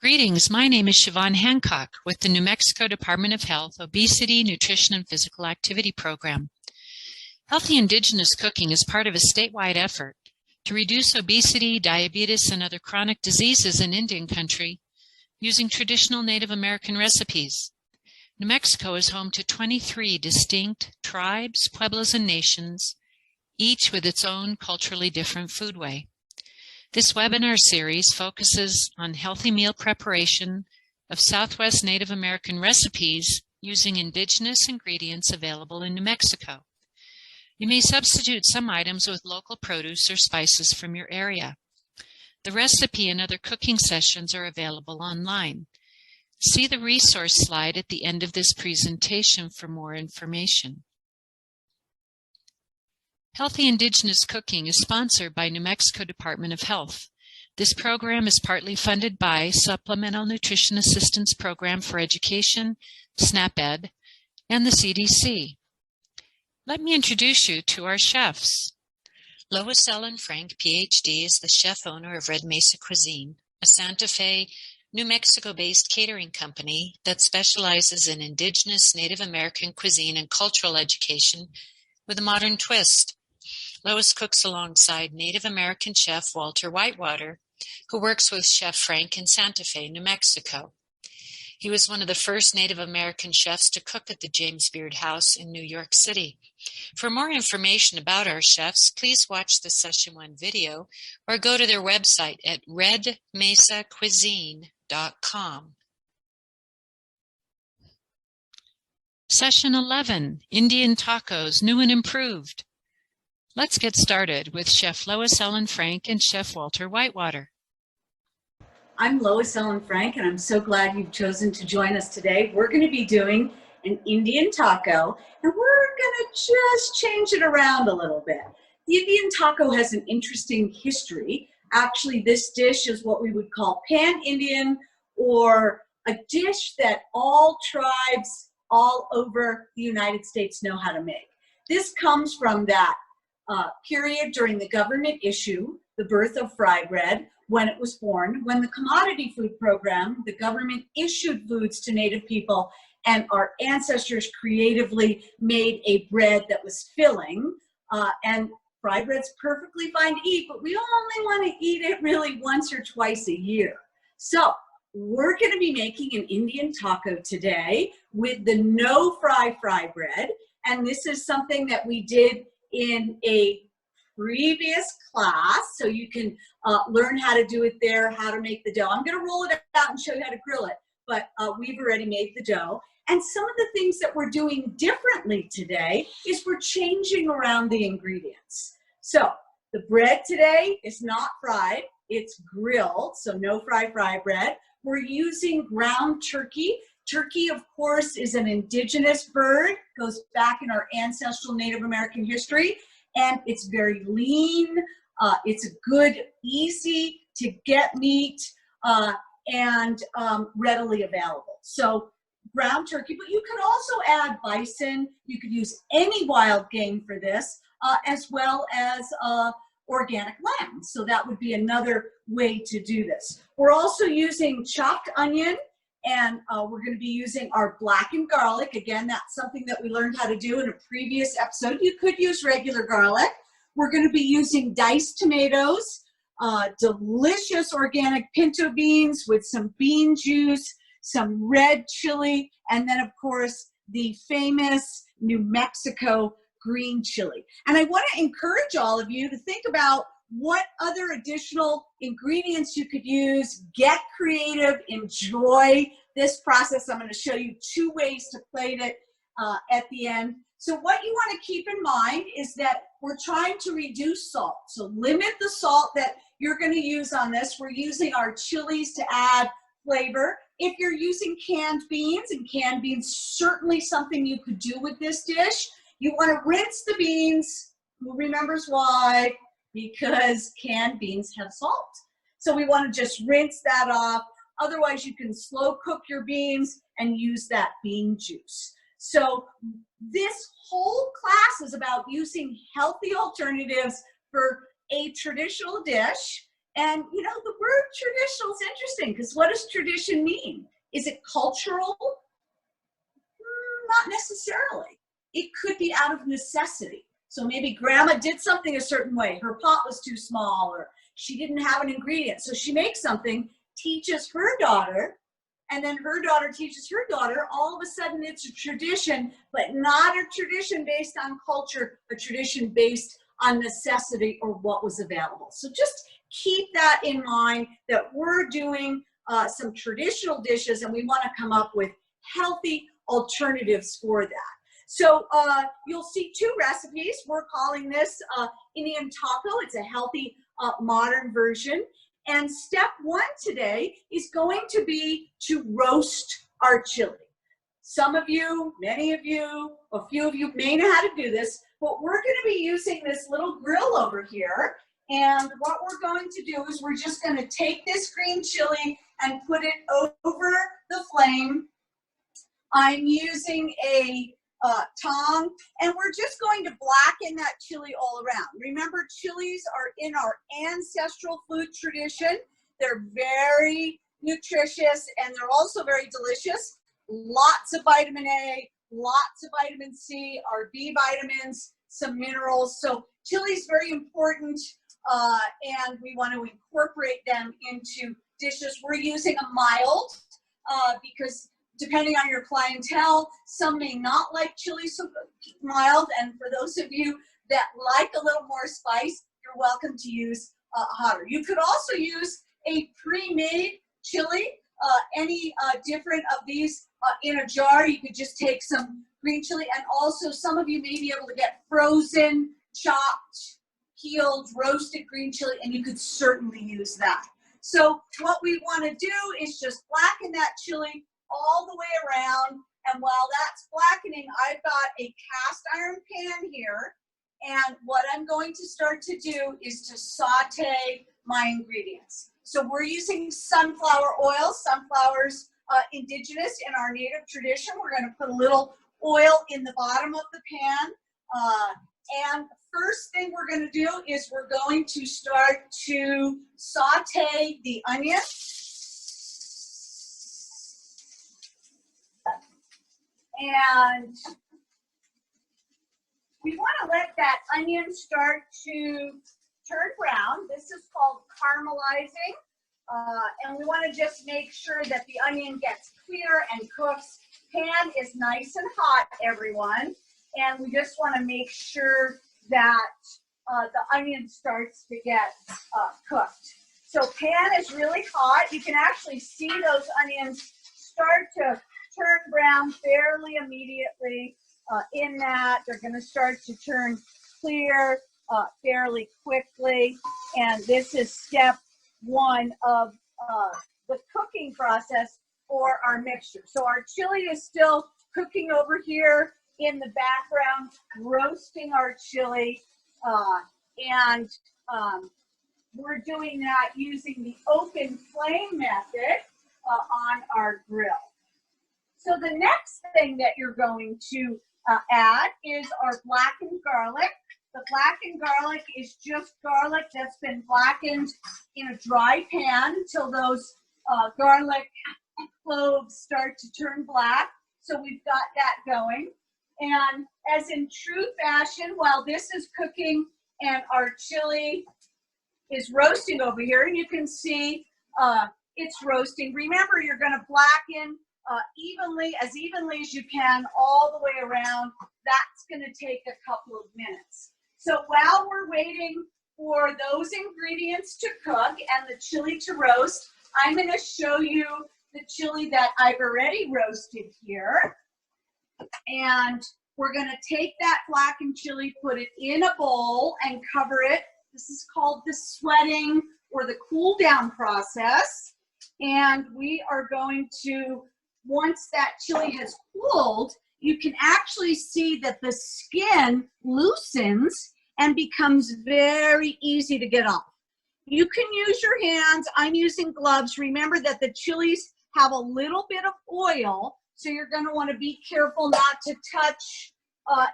Greetings, my name is Siobhan Hancock with the New Mexico Department of Health Obesity, Nutrition, and Physical Activity Program. Healthy indigenous cooking is part of a statewide effort to reduce obesity, diabetes, and other chronic diseases in Indian country using traditional Native American recipes. New Mexico is home to 23 distinct tribes, pueblos, and nations, each with its own culturally different foodway. This webinar series focuses on healthy meal preparation of Southwest Native American recipes using indigenous ingredients available in New Mexico. You may substitute some items with local produce or spices from your area. The recipe and other cooking sessions are available online. See the resource slide at the end of this presentation for more information. Healthy Indigenous Cooking is sponsored by New Mexico Department of Health. This program is partly funded by Supplemental Nutrition Assistance Program for Education, SNAP-Ed, and the CDC. Let me introduce you to our chefs. Lois Frank, PhD, is the chef owner of Red Mesa Cuisine, a Santa Fe, New Mexico-based catering company that specializes in indigenous Native American cuisine and cultural education with a modern twist. Lois cooks alongside Native American chef Walter Whitewater, who works with Chef Frank in Santa Fe, New Mexico. He was one of the first Native American chefs to cook at the James Beard House in New York City. For more information about our chefs, please watch the Session 1 video or go to their website at redmesacuisine.com. Session 11, Indian Tacos, New and Improved. Let's get started with Chef Lois Frank and Chef Walter Whitewater. I'm Lois Frank, and I'm so glad you've chosen to join us today. We're going to be doing an Indian taco, and we're going to just change it around a little bit. The Indian taco has an interesting history. Actually, this dish is what we would call pan-Indian, or a dish that all tribes all over the United States know how to make. This comes from that period during the government issue, the birth of fry bread, when it was born, when the commodity food program, the government issued foods to Native people, and our ancestors creatively made a bread that was filling, and fry bread's perfectly fine to eat, but we only want to eat it really once or twice a year. So we're going to be making an Indian taco today with the no-fry fry bread, and this is something that we did in a previous class, so you can learn how to do it there, how to make the dough. I'm going to roll it out and show you how to grill it, but we've already made the dough. And some of the things that we're doing differently today is we're changing around the ingredients. So the bread today is not fried, it's grilled, so no-fry fry bread. We're using ground turkey. Turkey, of course, is an indigenous bird, goes back in our ancestral Native American history, and it's very lean. It's a good, easy to get meat, and readily available. So ground turkey, but you could also add bison. You could use any wild game for this, as well as organic lamb. So that would be another way to do this. We're also using chopped onion, and we're going to be using our blackened garlic. Again, that's something that we learned how to do in a previous episode. You could use regular garlic. We're going to be using diced tomatoes, delicious organic pinto beans with some bean juice, some red chili, and then, of course, the famous New Mexico green chili. And I want to encourage all of you to think about what other additional ingredients you could use. Get creative, enjoy this process. I'm going to show you 2 ways to plate it at the end. So what you want to keep in mind is that we're trying to reduce salt. So limit the salt that you're going to use on this. We're using our chilies to add flavor. If you're using canned beans, and canned beans certainly something you could do with this dish, you want to rinse the beans. Who remembers why? Because canned beans have salt. So we want to just rinse that off. Otherwise, you can slow cook your beans and use that bean juice. So this whole class is about using healthy alternatives for a traditional dish. And you know, the word traditional is interesting because what does tradition mean? Is it cultural? Not necessarily. It could be out of necessity. So maybe grandma did something a certain way. Her pot was too small, or she didn't have an ingredient. So she makes something, teaches her daughter, and then her daughter teaches her daughter. All of a sudden it's a tradition, but not a tradition based on culture, a tradition based on necessity or what was available. So just keep that in mind, that we're doing some traditional dishes and we want to come up with healthy alternatives for that. So you'll see two recipes. We're calling this Indian taco. It's a healthy modern version. And step one today is going to be to roast our chili. Some of you, many of you, a few of you may know how to do this, but we're going to be using this little grill over here. And what we're going to do is we're just going to take this green chili and put it over the flame. I'm using a tong, and we're just going to blacken that chili all around. Remember, chilies are in our ancestral food tradition. They're very nutritious, and they're also very delicious. Lots of vitamin A, lots of vitamin C, our B vitamins, some minerals. So chili is very important, and we want to incorporate them into dishes. We're using a mild because depending on your clientele, some may not like chili so mild, and for those of you that like a little more spice, you're welcome to use hotter. You could also use a pre-made chili, any different of these in a jar. You could just take some green chili, and also some of you may be able to get frozen, chopped, peeled, roasted green chili, and you could certainly use that. So what we want to do is just blacken that chili all the way around, and while that's blackening, I've got a cast iron pan here, and what I'm going to start to do is to saute my ingredients. So we're using sunflower oil. Sunflower's indigenous in our native tradition. We're going to put a little oil in the bottom of the pan, and first thing we're going to do is we're going to start to saute the onion. And we want to let that onion start to turn brown. This is called caramelizing. And we want to just make sure that the onion gets clear and cooks. Pan is nice and hot, everyone. And we just want to make sure that the onion starts to get cooked. So pan is really hot. You can actually see those onions start to turn brown fairly immediately. In that, they're going to start to turn clear fairly quickly. And this is step one of the cooking process for our mixture. So our chili is still cooking over here in the background, roasting our chili. And we're doing that using the open flame method on our grill. So the next thing that you're going to add is our blackened garlic. The blackened garlic is just garlic that's been blackened in a dry pan until those garlic cloves start to turn black. So we've got that going. And as in true fashion, while this is cooking and our chili is roasting over here, and you can see it's roasting. Remember, you're going to blacken evenly as you can all the way around. That's going to take a couple of minutes. So while we're waiting for those ingredients to cook and the chili to roast, I'm going to show you the chili that I've already roasted here. And we're going to take that blackened chili, put it in a bowl, and cover it. This is called the sweating or the cool down process. And we are going to, once that chili has cooled, you can actually see that the skin loosens and becomes very easy to get off. You can use your hands. I'm using gloves. Remember that the chilies have a little bit of oil, so you're going to want to be careful not to touch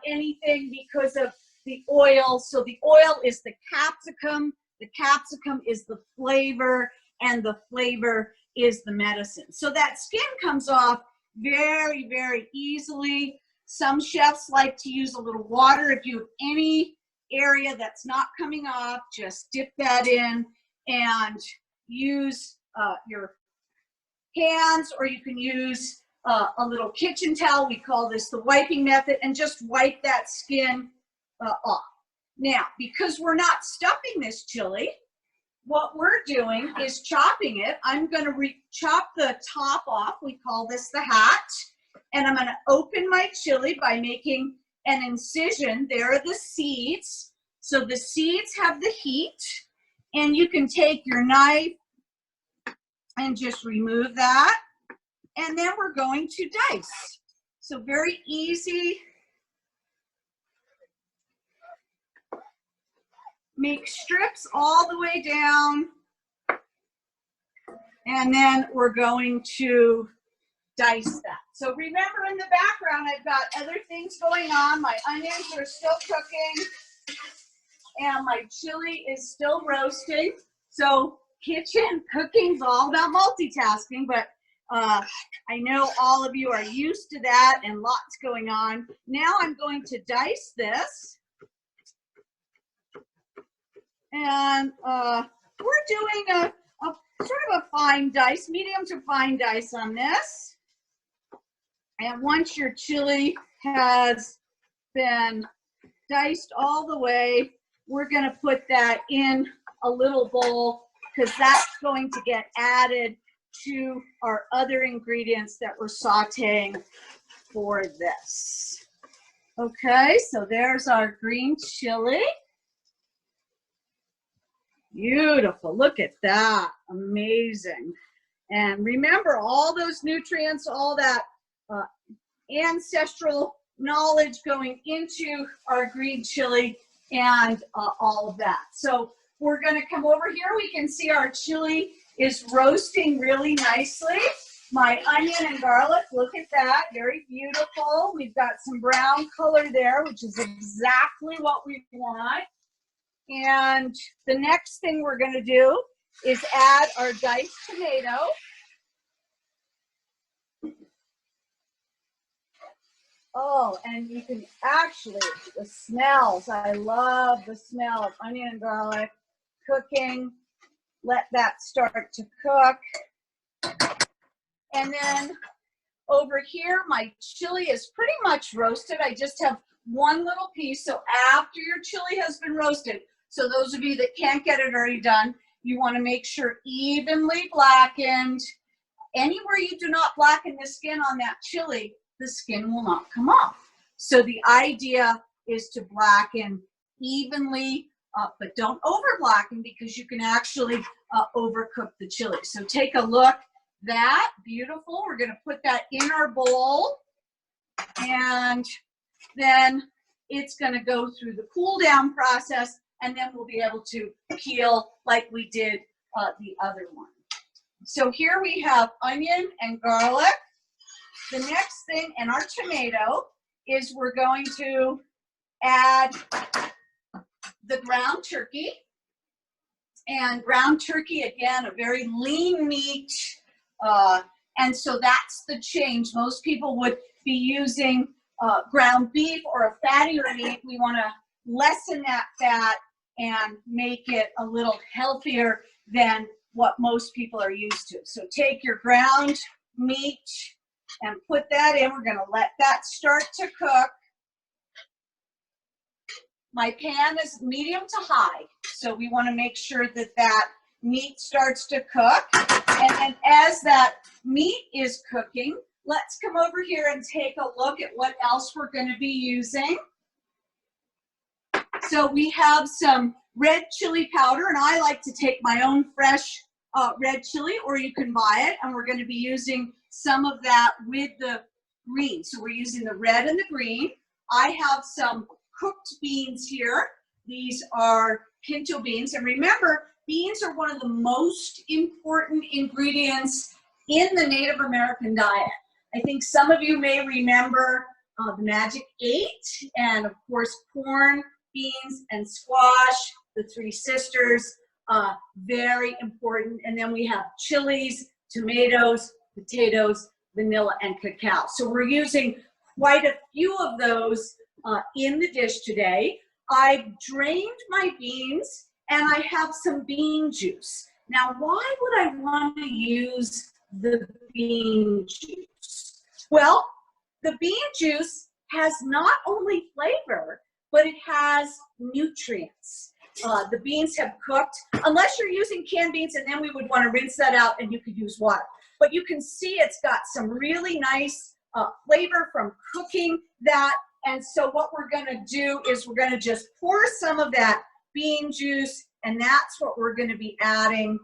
anything because of the oil. So the oil is the capsicum The capsicum is the flavor, and the flavor is the medicine. So that skin comes off very, very easily. Some chefs like to use a little water. If you have any area that's not coming off, just dip that in and use your hands, or you can use a little kitchen towel. We call this the wiping method, and just wipe that skin off. Now, because we're not stuffing this chili, what we're doing is chopping it. I'm going to chop the top off. We call this the hat. And I'm going to open my chili by making an incision. There are the seeds. So the seeds have the heat. And you can take your knife and just remove that. And then we're going to dice. So very easy. Make strips all the way down. And then we're going to dice that. So remember, in the background, I've got other things going on. My onions are still cooking, and my chili is still roasting. So kitchen cooking's all about multitasking, but I know all of you are used to that and lots going on. Now I'm going to dice this. And we're doing a sort of a fine dice, medium to fine dice on this. And once your chili has been diced all the way, we're going to put that in a little bowl, because that's going to get added to our other ingredients that we're sauteing for this. Okay, so there's our green chili. Beautiful, look at that, amazing. And remember, all those nutrients, all that ancestral knowledge going into our green chili, and all of that. So we're going to come over here. We can see our chili is roasting really nicely. My onion and garlic, look at that, very beautiful. We've got some brown color there, which is exactly what we want. And the next thing we're going to do is add our diced tomato. Oh, and you can actually, the smells, I love the smell of onion and garlic cooking. Let that start to cook. And then over here, my chili is pretty much roasted. I just have one little piece. So after your chili has been roasted, so those of you that can't get it already done, you want to make sure evenly blackened. Anywhere you do not blacken the skin on that chili, the skin will not come off. So the idea is to blacken evenly, but don't over blacken, because you can actually overcook the chili. So take a look. That, beautiful. We're going to put that in our bowl, and then it's going to go through the cool down process, and then we'll be able to peel like we did the other one. So here we have onion and garlic. The next thing, and our tomato, is we're going to add the ground turkey. And ground turkey, again, a very lean meat. And so that's the change. Most people would be using ground beef or a fattier meat. We want to lessen that fat and make it a little healthier than what most people are used to. So take your ground meat and put that in. We're going to let that start to cook. My pan is medium to high, so we want to make sure that that meat starts to cook. And then as that meat is cooking, let's come over here and take a look at what else we're going to be using. So we have some red chili powder, and I like to take my own fresh red chili, or you can buy it, and we're going to be using some of that with the green. So we're using the red and the green. I have some cooked beans here. These are pinto beans, and remember, beans are one of the most important ingredients in the Native American diet. I think some of you may remember the Magic 8, and of course corn, beans, and squash, the three sisters. very important. And then we have chilies, tomatoes, potatoes, vanilla, and cacao. So we're using quite a few of those in the dish today. I've drained my beans and I have some bean juice. Now, why would I want to use the bean juice? Well, the bean juice has not only flavor, but it has nutrients. The beans have cooked, unless you're using canned beans, and then we would want to rinse that out and you could use water. But you can see it's got some really nice flavor from cooking that. And so what we're going to do is we're going to just pour some of that bean juice, and that's what we're going to be adding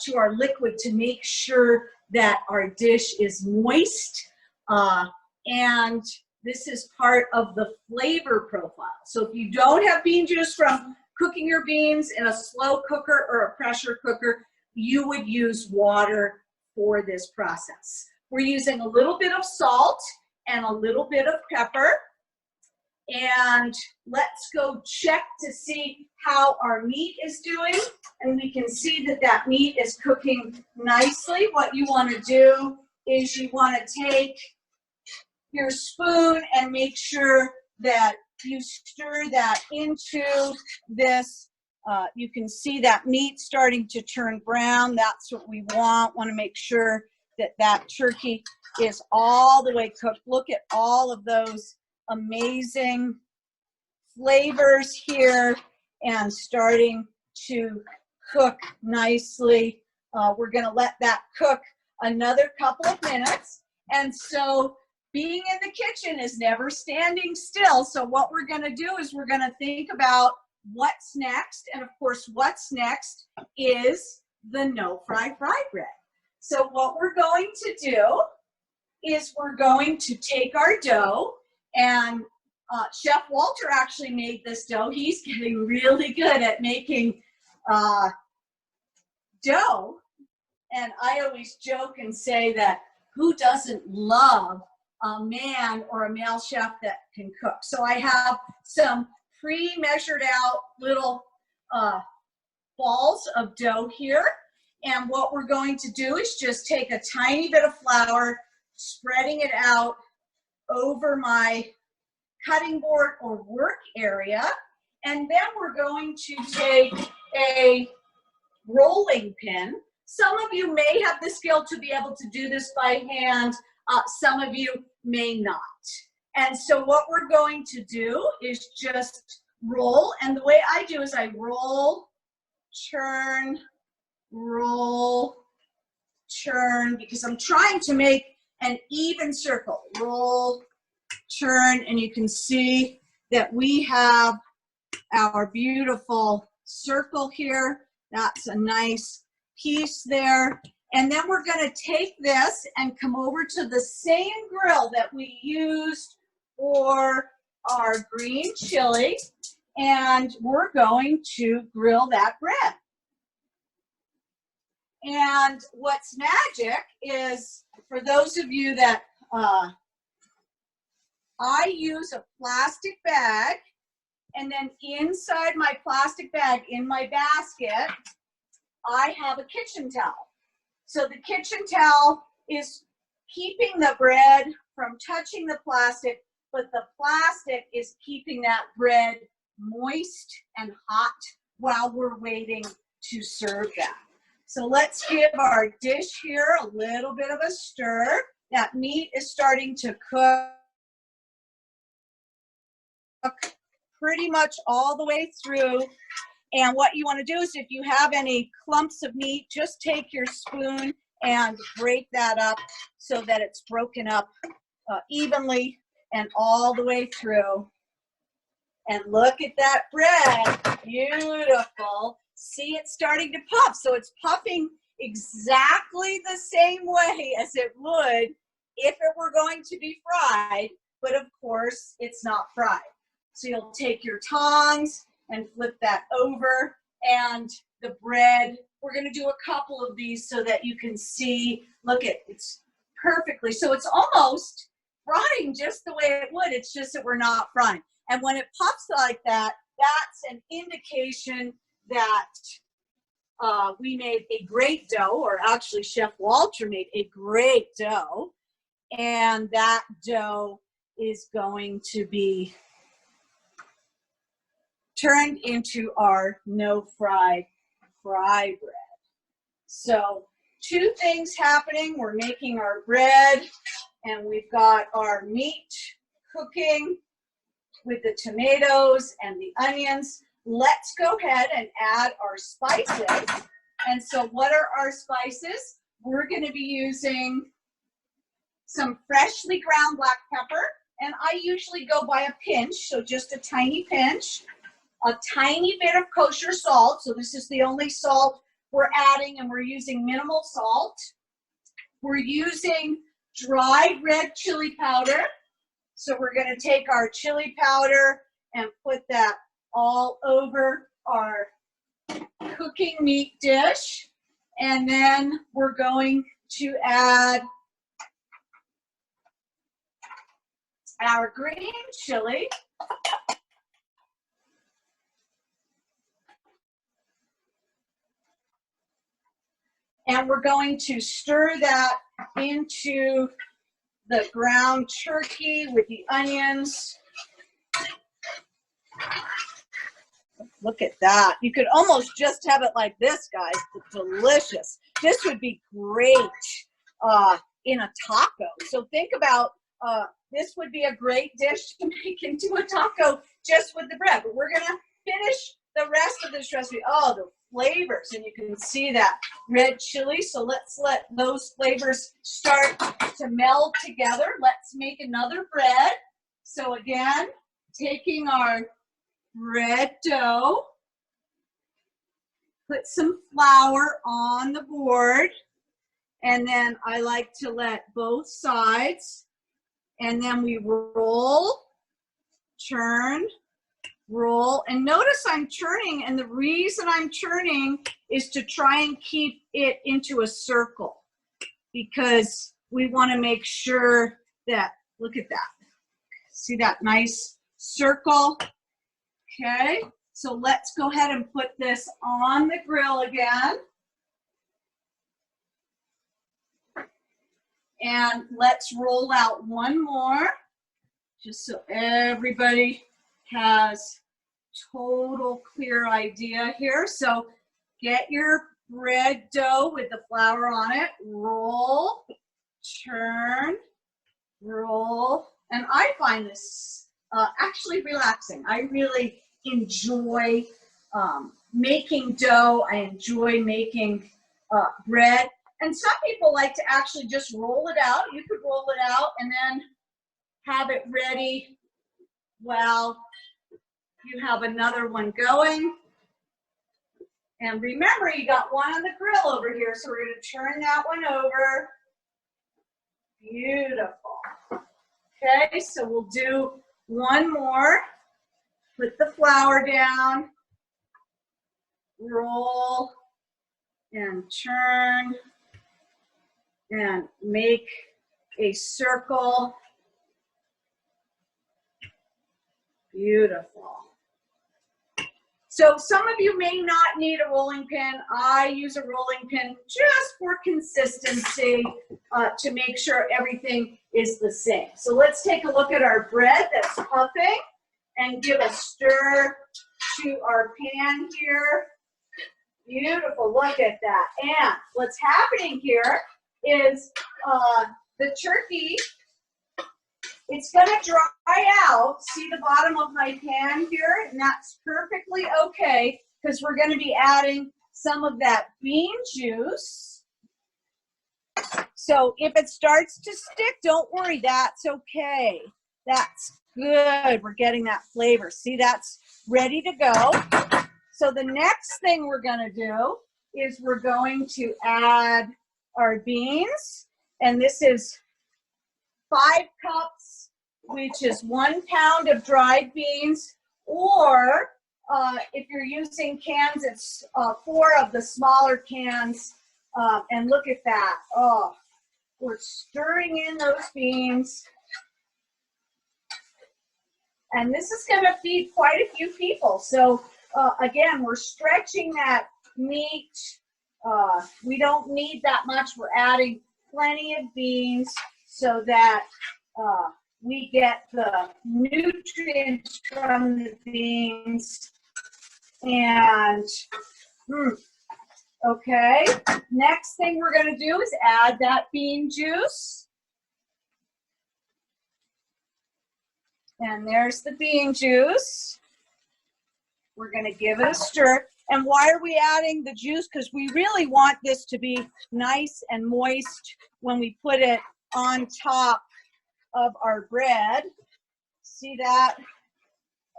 to our liquid to make sure that our dish is moist. And this is part of the flavor profile. So if you don't have bean juice from cooking your beans in a slow cooker or a pressure cooker, you would use water for this process. We're using a little bit of salt and a little bit of pepper. And let's go check to see how our meat is doing. And we can see that that meat is cooking nicely. What you want to do is you want to take your spoon and make sure that you stir that into this. You can see that meat starting to turn brown. That's what we want. Want to make sure that that turkey is all the way cooked. Look at all of those amazing flavors here and starting to cook nicely. We're going to let that cook another couple of minutes. And so being in the kitchen is never standing still. So what we're going to do is we're going to think about what's next. And of course, what's next is the no-fry fry bread. So what we're going to do is we're going to take our dough, and Chef Walter actually made this dough. He's getting really good at making dough. And I always joke and say that who doesn't love a man or a male chef that can cook? So I have some pre-measured out little balls of dough here. And what we're going to do is just take a tiny bit of flour, spreading it out over my cutting board or work area. And then we're going to take a rolling pin. Some of you may have the skill to be able to do this by hand. Some of you may not. And so what we're going to do is just roll. And the way I do is I roll, turn, roll, turn, because I'm trying to make an even circle. Roll, turn, and you can see that we have our beautiful circle here. That's a nice piece there. And then we're going to take this and come over to the same grill that we used for our green chili, and we're going to grill that bread. And what's magic is, for those of you that I use a plastic bag, and then inside my plastic bag in my basket, I have a kitchen towel. So the kitchen towel is keeping the bread from touching the plastic, but the plastic is keeping that bread moist and hot while we're waiting to serve that. So let's give our dish here a little bit of a stir. That meat is starting to cook pretty much all the way through. And what you want to do is, if you have any clumps of meat, just take your spoon and break that up so that it's broken up evenly and all the way through. And look at that bread, beautiful. See, it's starting to puff. So it's puffing exactly the same way as it would if it were going to be fried, but of course it's not fried. So you'll take your tongs and flip that over, and the bread, we're going to do a couple of these so that you can see, look at, it's perfectly, so it's almost frying just the way it would, it's just that we're not frying. And when it puffs like that, that's an indication that we made a great dough, or actually Chef Walter made a great dough. And that dough is going to be turned into our no-fry fry bread. So 2 things happening. We're making our bread, and we've got our meat cooking with the tomatoes and the onions. Let's go ahead and add our spices. And so what are our spices? We're going to be using some freshly ground black pepper, and I usually go by a pinch, so just a tiny pinch. A tiny bit of kosher salt, so this is the only salt we're adding, and we're using minimal salt. We're using dried red chili powder, so we're going to take our chili powder and put that all over our cooking meat dish, and then we're going to add our green chili. And we're going to stir that into the ground turkey with the onions. Look at that. You could almost just have it like this, guys. It's delicious. This would be great in a taco. So think about this would be a great dish to make into a taco just with the bread. But we're going to finish the rest of this recipe. Oh, the flavors, and you can see that red chili. So let's let those flavors start to meld together. Let's make another bread. So again, taking our bread dough, put some flour on the board, and then I like to let both sides, and then we roll, turn, roll, and notice I'm turning, and the reason I'm turning is to try and keep it into a circle, because we want to make sure that, look at that, see that nice circle? Okay, so let's go ahead and put this on the grill again, and let's roll out one more, just so everybody has total clear idea here. So get your bread dough with the flour on it, roll, turn, roll, and I find this actually relaxing. I really enjoy making dough. I enjoy making bread, and some people like to actually just roll it out. You could roll it out and then have it ready while you have another one going. And remember, you got one on the grill over here, so we're going to turn that one over. Beautiful. Okay, so we'll do one more. Put the flour down, roll, and turn, and make a circle. Beautiful. So some of you may not need a rolling pin. I use a rolling pin just for consistency to make sure everything is the same. So let's take a look at our bread that's puffing and give a stir to our pan here. Beautiful, look at that. And what's happening here is the turkey, it's gonna dry out. See the bottom of my pan here? And that's perfectly okay, because we're gonna be adding some of that bean juice. So if it starts to stick, don't worry, that's okay. That's good, we're getting that flavor. See, that's ready to go. So the next thing we're gonna do is we're going to add our beans, and this is 5 cups, which is 1 pound of dried beans, or if you're using cans, it's 4 of the smaller cans. And look at that. Oh, we're stirring in those beans. And this is going to feed quite a few people. So again, we're stretching that meat. We don't need that much. We're adding plenty of beans so that we get the nutrients from the beans. And okay, next thing we're going to do is add that bean juice. And there's the bean juice. We're going to give it a stir. And why are we adding the juice? Because we really want this to be nice and moist when we put it on top of our bread. See that?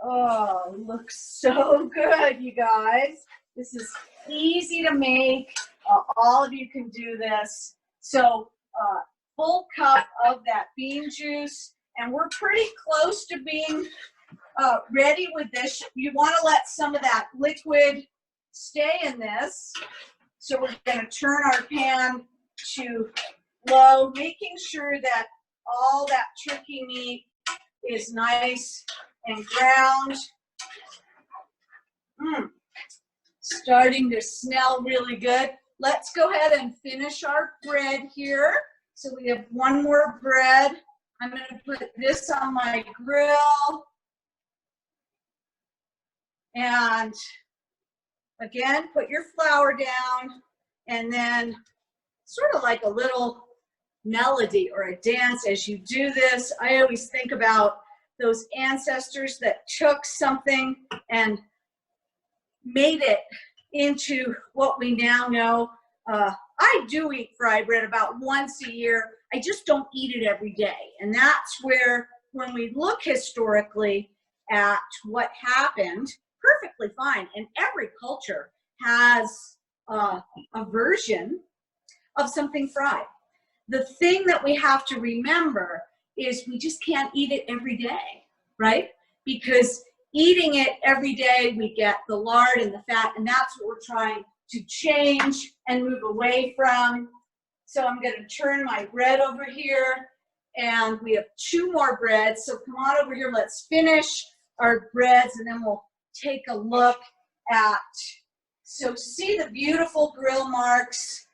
Oh, looks so good, you guys. This is easy to make. All of you can do this. So, full cup of that bean juice. And we're pretty close to being ready with this. You want to let some of that liquid stay in this. So we're going to turn our pan to low, making sure that all that turkey meat is nice and ground. Starting to smell really good. Let's go ahead and finish our bread here. So we have one more bread. I'm going to put this on my grill. And again, put your flour down, and then sort of like a little melody or a dance as you do this. I always think about those ancestors that took something and made it into what we now know. I do eat fry bread about once a year. I just don't eat it every day. And that's where, when we look historically at what happened, perfectly fine. And every culture has a version of something fried. The thing that we have to remember is we just can't eat it every day, right? Because eating it every day, we get the lard and the fat, and that's what we're trying to change and move away from. So I'm going to turn my bread over here, and we have two more breads. So come on over here, let's finish our breads, and then we'll take a look at, so see the beautiful grill marks.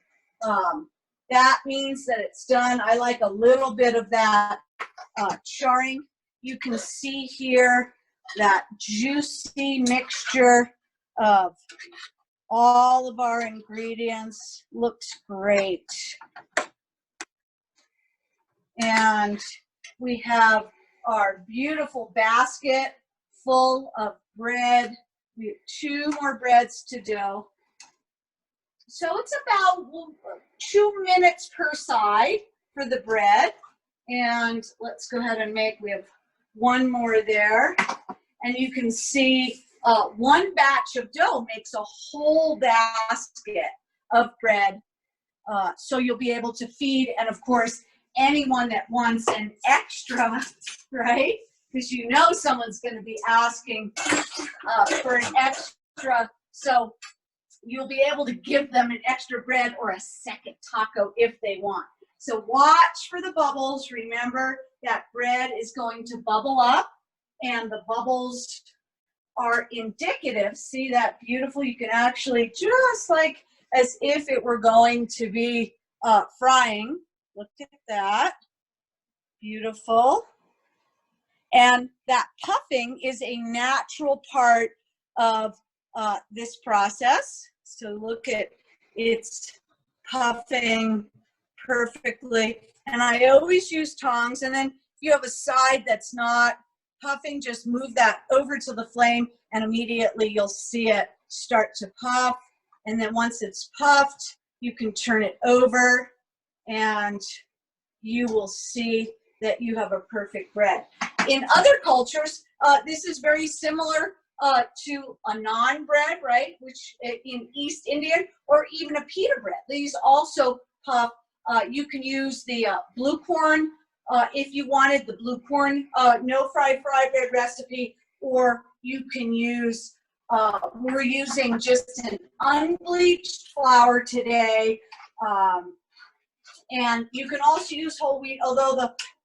That means that it's done. I like a little bit of that charring. You can see here that juicy mixture of all of our ingredients. Looks great. And we have our beautiful basket full of bread. We have two more breads to do. So it's about 2 minutes per side for the bread. And let's go ahead and we have one more there. And you can see one batch of dough makes a whole basket of bread. So you'll be able to feed, and of course, anyone that wants an extra, right? Because you know someone's going to be asking for an extra. So you'll be able to give them an extra bread or a second taco if they want. So watch for the bubbles. Remember that bread is going to bubble up, and the bubbles are indicative. See that beautiful? You can actually, just like as if it were going to be frying. Look at that. Beautiful. And that puffing is a natural part of this process. So look at, it's puffing perfectly. And I always use tongs. And then if you have a side that's not puffing, just move that over to the flame, and immediately you'll see it start to puff. And then once it's puffed, you can turn it over, and you will see that you have a perfect bread. In other cultures, this is very similar to a naan bread, right? Which in East Indian, or even a pita bread. These also puff. You can use the blue corn if you wanted the blue corn no-fry Frybread recipe, or you can use, we're using just an unbleached flour today. And you can also use whole wheat, although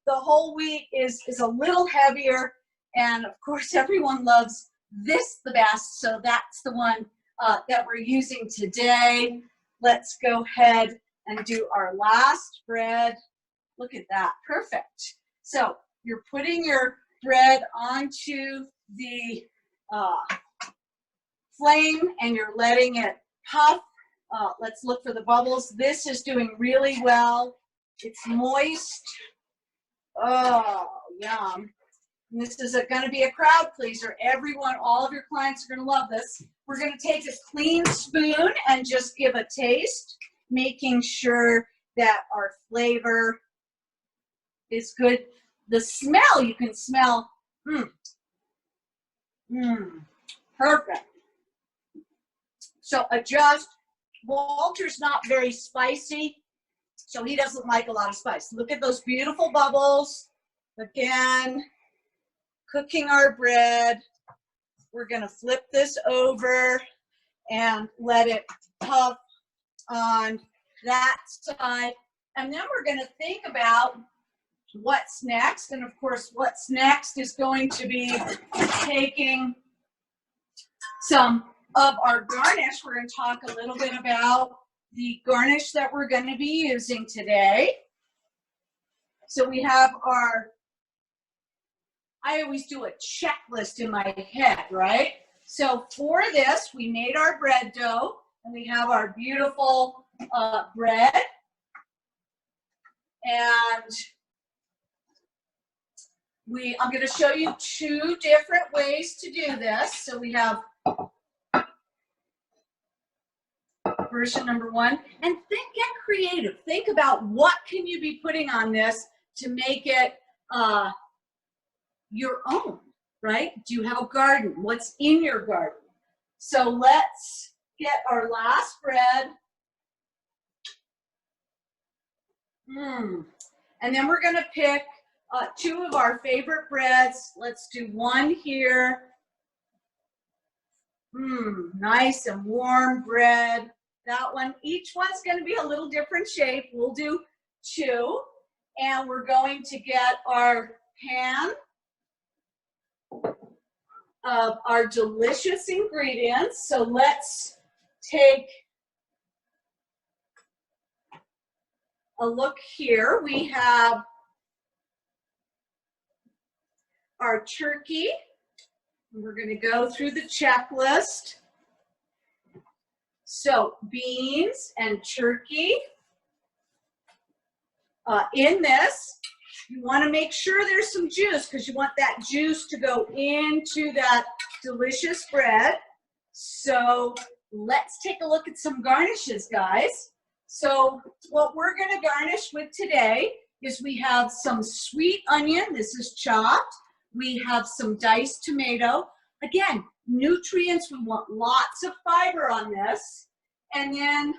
the whole wheat is a little heavier. And of course, everyone loves this the best, so that's the one that we're using today. Let's go ahead and do our last bread. Look at that, perfect. So you're putting your bread onto the flame and you're letting it puff. Let's look for the bubbles. This is doing really well. It's moist. Oh, yum. And this is going to be a crowd pleaser. Everyone, all of your clients are going to love this. We're going to take a clean spoon and just give a taste, making sure that our flavor is good. The smell, you can smell, perfect. So adjust. Walter's not very spicy, so he doesn't like a lot of spice. Look at those beautiful bubbles. Again, cooking our bread. We're going to flip this over and let it puff on that side. And then we're going to think about what's next. And of course, what's next is going to be taking some of our garnish. We're going to talk a little bit about the garnish that we're going to be using today. So we have our, I always do a checklist in my head, right? So for this, we made our bread dough, and we have our beautiful bread. And I'm going to show you 2 different ways to do this. So we have version number 1, and get creative. Think about what can you be putting on this to make it your own, right? Do you have a garden? What's in your garden? So let's get our last bread. And then we're going to pick 2 of our favorite breads. Let's do one here. Nice and warm bread. That one, each one's going to be a little different shape. We'll do 2. And we're going to get our pan of our delicious ingredients. So let's take a look here. We have our turkey. We're going to go through the checklist. So beans and turkey. In this, you want to make sure there's some juice because you want that juice to go into that delicious bread. So let's take a look at some garnishes, guys. So what we're going to garnish with today is we have some sweet onion. This is chopped. We have some diced tomato. Again, nutrients, we want lots of fiber on this. And then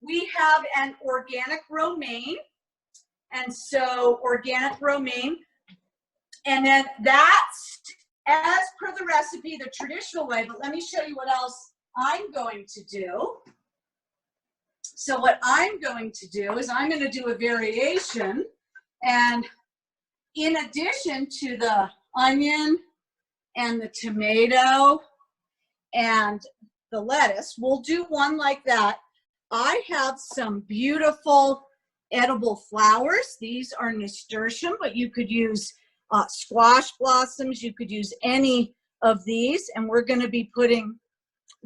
we have an organic romaine. And so organic romaine. And then that's, as per the recipe, the traditional way, but let me show you what else I'm going to do. So what I'm going to do is I'm going to do a variation. And in addition to the onion and the tomato and the lettuce, we'll do one like that. I have some beautiful edible flowers. These are nasturtium, but you could use squash blossoms. You could use any of these, and we're going to be putting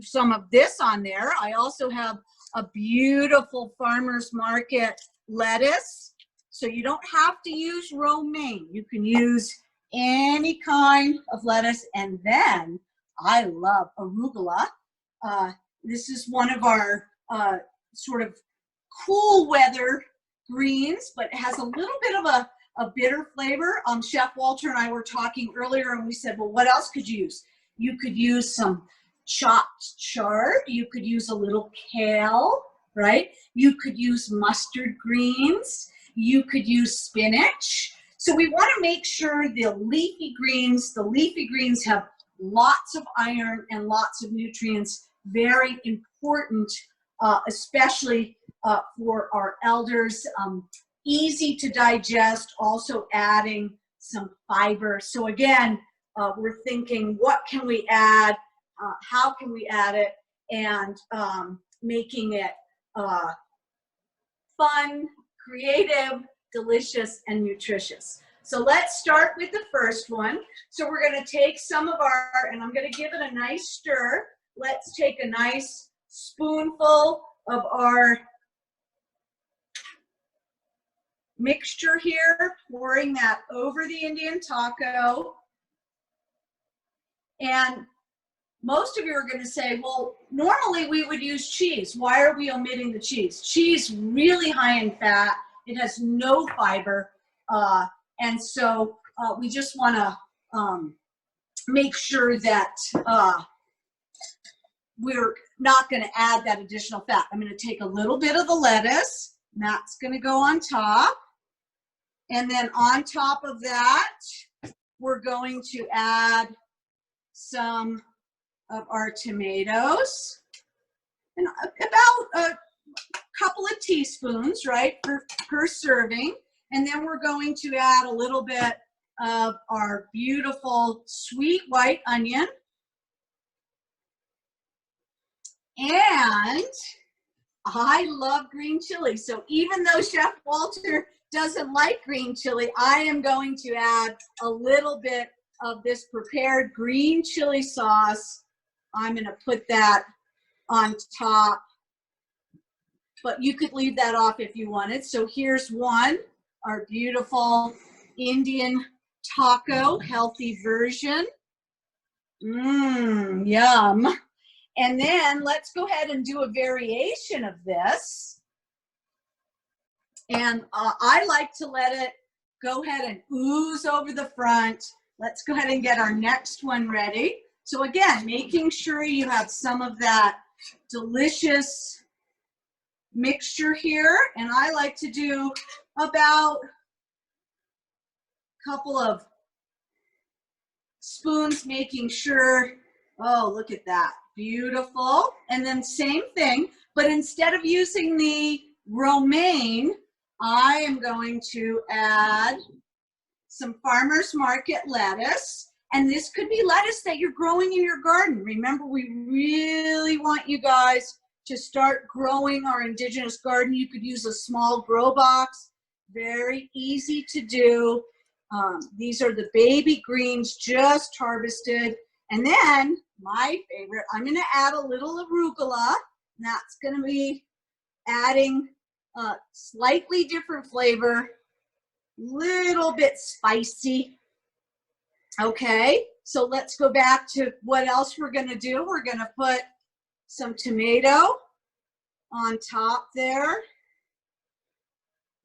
some of this on there. I also have a beautiful farmer's market lettuce. So you don't have to use romaine. You can use any kind of lettuce. And then I love arugula. This is one of our sort of cool weather greens, but it has a little bit of a bitter flavor. Chef Walter and I were talking earlier, and we said, well, what else could you use? You could use some chopped chard. You could use a little kale, right? You could use mustard greens. You could use spinach. So we want to make sure the leafy greens have lots of iron and lots of nutrients. Very important, especially for our elders. Easy to digest, also adding some fiber. So again, we're thinking, what can we add? How can we add it? and making it fun, creative, delicious, and nutritious. So let's start with the first one. So we're going to take some of our, and I'm going to give it a nice stir. Let's take a nice spoonful of our mixture here, pouring that over the Indian taco. And most of you are going to say, well, normally we would use cheese. Why are we omitting the cheese? Cheese really high in fat. It has no fiber. And so we just want to make sure that we're not going to add that additional fat. I'm going to take a little bit of the lettuce, and that's going to go on top. And then on top of that, we're going to add some of our tomatoes, and about a couple of teaspoons, right, per serving. And then we're going to add a little bit of our beautiful sweet white onion. And I love green chili. So even though Chef Walter doesn't like green chili, I am going to add a little bit of this prepared green chili sauce. I'm going to put that on top, but you could leave that off if you wanted. So here's one, our beautiful Indian taco, healthy version. Yum. And then let's go ahead and do a variation of this. And I like to let it go ahead and ooze over the front. Let's go ahead and get our next one ready. So again, making sure you have some of that delicious mixture here. And I like to do about a couple of spoons, making sure, oh, look at that, beautiful. And then same thing, but instead of using the romaine, I am going to add some farmer's market lettuce. And this could be lettuce that you're growing in your garden. Remember, we really want you guys to start growing our indigenous garden. You could use a small grow box, very easy to do. These are the baby greens just harvested. And then my favorite, I'm gonna add a little arugula. That's gonna be adding a slightly different flavor, little bit spicy. Okay, so let's go back to what else we're gonna do. We're gonna put some tomato on top there.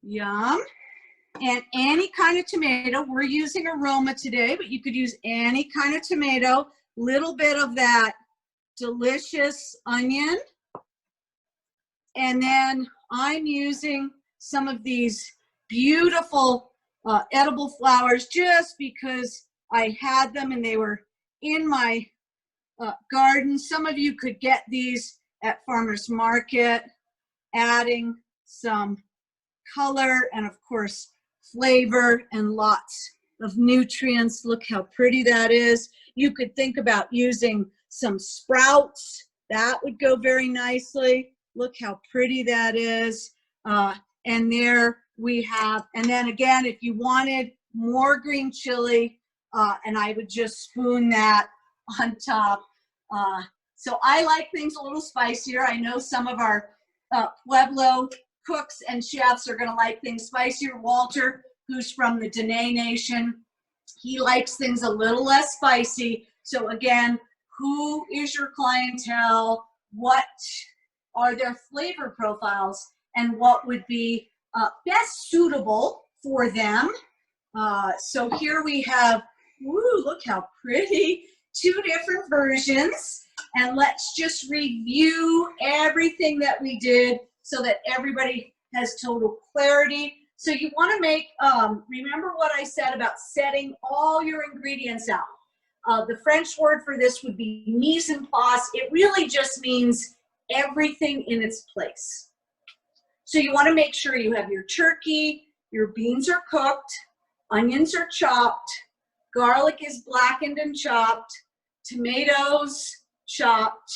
Yum. And any kind of tomato, we're using Aroma today, but you could use any kind of tomato, little bit of that delicious onion. And then I'm using some of these beautiful edible flowers just because I had them and they were in my garden. Some of you could get these at farmer's market, adding some color and of course flavor and lots of nutrients. Look how pretty that is. You could think about using some sprouts. That would go very nicely. Look how pretty that is. And there we have, and then again, if you wanted more green chili, and I would just spoon that on top. So I like things a little spicier. I know some of our Pueblo cooks and chefs are gonna like things spicier. Walter, who's from the Dene Nation, he likes things a little less spicy. So again, who is your clientele? What are their flavor profiles? And what would be best suitable for them? So here we have, woo, look how pretty, 2 different versions. And let's just review everything that we did so that everybody has total clarity. So you want to make, remember what I said about setting all your ingredients out. The French word for this would be mise en place. It really just means everything in its place. So you want to make sure you have your turkey, your beans are cooked, onions are chopped, garlic is blackened and chopped, tomatoes chopped,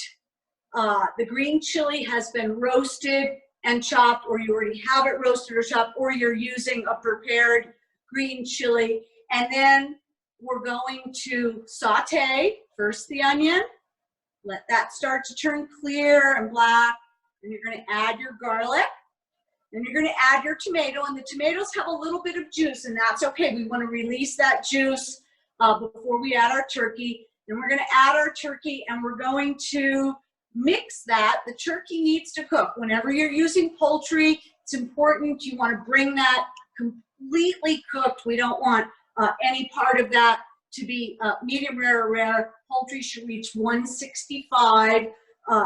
The green chili has been roasted and chopped, or you already have it roasted or chopped, or you're using a prepared green chili. And then we're going to saute first the onion, let that start to turn clear and black. Then you're going to add your garlic. Then you're going to add your tomato, and the tomatoes have a little bit of juice, and that's okay. We want to release that juice before we add our turkey. Then we're going to add our turkey, and we're going to mix that. The turkey needs to cook. Whenever you're using poultry, it's important. You want to bring that completely cooked. We don't want any part of that to be medium rare or rare. Poultry should reach 165.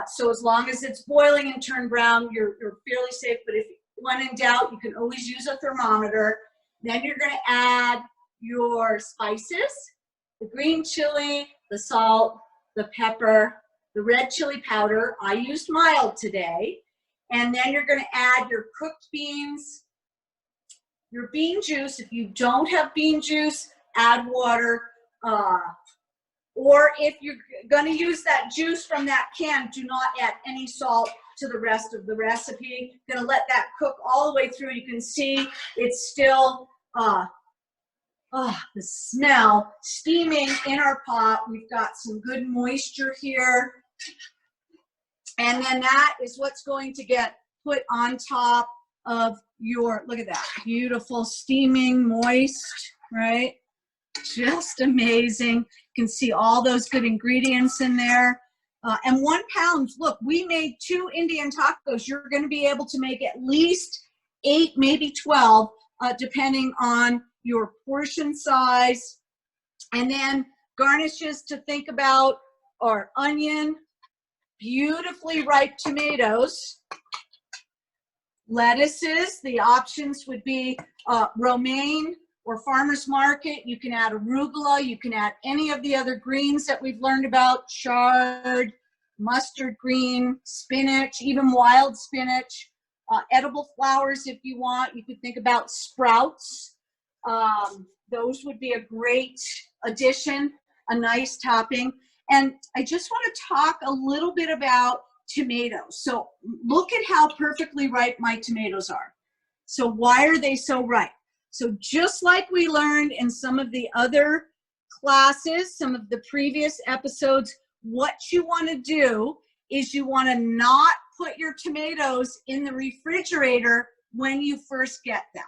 So as long as it's boiling and turned brown, you're fairly safe. But if when in doubt, you can always use a thermometer. Then you're going to add your spices, the green chili, the salt, the pepper, the red chili powder. I used mild today. And then you're going to add your cooked beans, your bean juice. If you don't have bean juice, add water. Or if you're going to use that juice from that can, do not add any salt to the rest of the recipe. Going to let that cook all the way through. You can see it's still, the smell steaming in our pot. We've got some good moisture here. And then that is what's going to get put on top of your, look at that, beautiful, steaming, moist, right? Just amazing. You can see all those good ingredients in there. And 1 pound, look, we made 2 Indian tacos. You're going to be able to make at least 8, maybe 12, depending on your portion size. And then garnishes to think about are onion, beautifully ripe tomatoes, lettuces. The options would be romaine or farmer's market. You can add arugula. You can add any of the other greens that we've learned about, chard, mustard green, spinach, even wild spinach, edible flowers if you want. You could think about sprouts. Those would be a great addition, a nice topping. And I just want to talk a little bit about tomatoes. So look at how perfectly ripe my tomatoes are. So why are they so ripe? So just like we learned in some of the other classes, some of the previous episodes, what you want to do is you want to not put your tomatoes in the refrigerator when you first get them.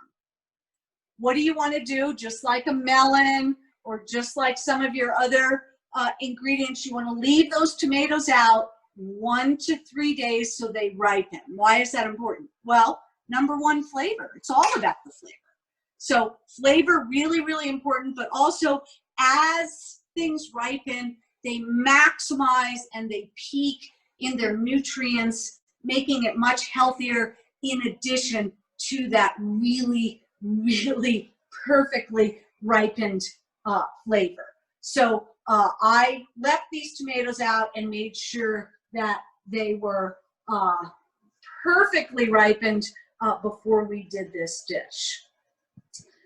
What do you want to do? Just like a melon or just like some of your other ingredients, you want to leave those tomatoes out 1 to 3 days so they ripen. Why is that important? Well, number one, flavor. It's all about the flavor. So flavor, really, really important, but also as things ripen, they maximize and they peak in their nutrients, making it much healthier in addition to that really, really perfectly ripened flavor. So I left these tomatoes out and made sure that they were perfectly ripened before we did this dish.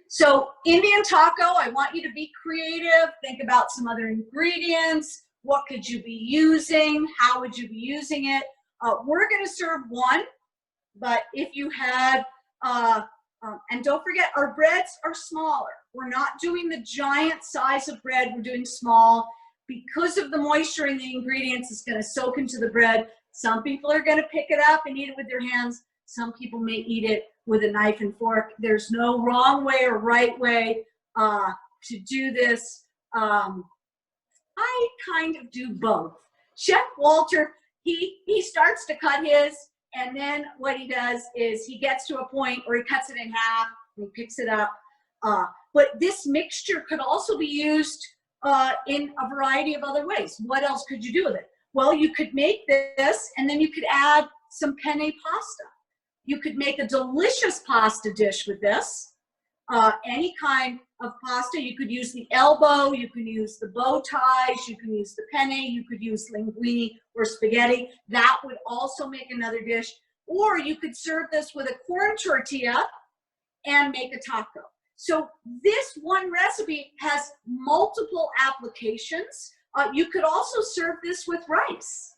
So Indian taco, I want you to be creative. Think about some other ingredients. What could you be using? How would you be using it? We're going to serve one, but if you had, and don't forget, our breads are smaller. We're not doing the giant size of bread. We're doing small. Because of the moisture in the ingredients, it's going to soak into the bread. Some people are going to pick it up and eat it with their hands. Some people may eat it with a knife and fork. There's no wrong way or right way to do this. I kind of do both. Chef Walter, he starts to cut his, and then what he does is he gets to a point where he cuts it in half and he picks it up. But this mixture could also be used in a variety of other ways. What else could you do with it? Well, you could make this, and then you could add some penne pasta. You could make a delicious pasta dish with this. Any kind of pasta. You could use the elbow, you can use the bow ties, you can use the penne, you could use linguine or spaghetti. That would also make another dish. Or you could serve this with a corn tortilla and make a taco. So this one recipe has multiple applications. You could also serve this with rice.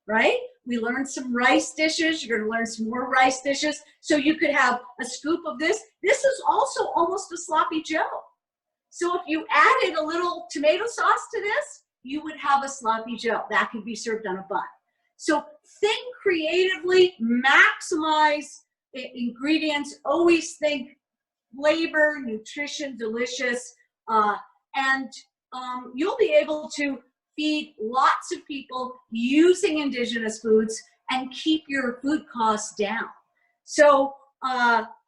right? We learned some rice dishes. You're going to learn some more rice dishes. So you could have a scoop of this. This is also almost a sloppy Joe. So if you added a little tomato sauce to this, you would have a sloppy Joe. That could be served on a bun. So think creatively, maximize ingredients, always think flavor, nutrition, delicious, and you'll be able to feed lots of people using indigenous foods and keep your food costs down. So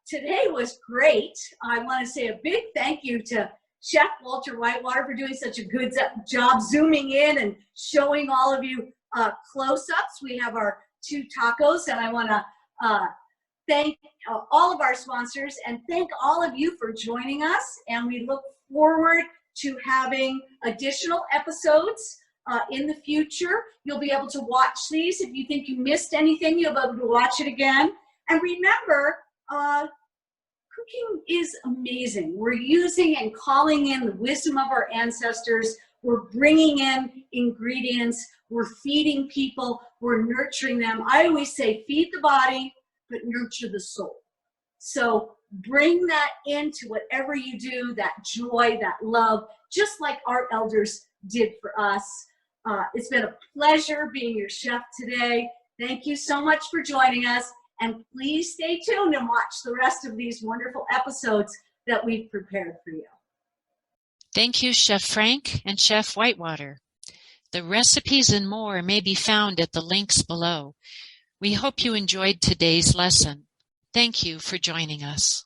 today was great. I want to say a big thank you to Chef Walter Whitewater for doing such a good job zooming in and showing all of you close-ups. We have our 2 tacos, and I want to thank all of our sponsors and thank all of you for joining us. And we look forward to having additional episodes in the future. You'll be able to watch these. If you think you missed anything, you'll be able to watch it again. And remember, cooking is amazing. We're using and calling in the wisdom of our ancestors. We're bringing in ingredients. We're feeding people. We're nurturing them. I always say feed the body, but nurture the soul. So bring that into whatever you do, that joy, that love, just like our elders did for us. It's been a pleasure being your chef today. Thank you so much for joining us. And please stay tuned and watch the rest of these wonderful episodes that we've prepared for you. Thank you, Chef Frank and Chef Whitewater. The recipes and more may be found at the links below. We hope you enjoyed today's lesson. Thank you for joining us.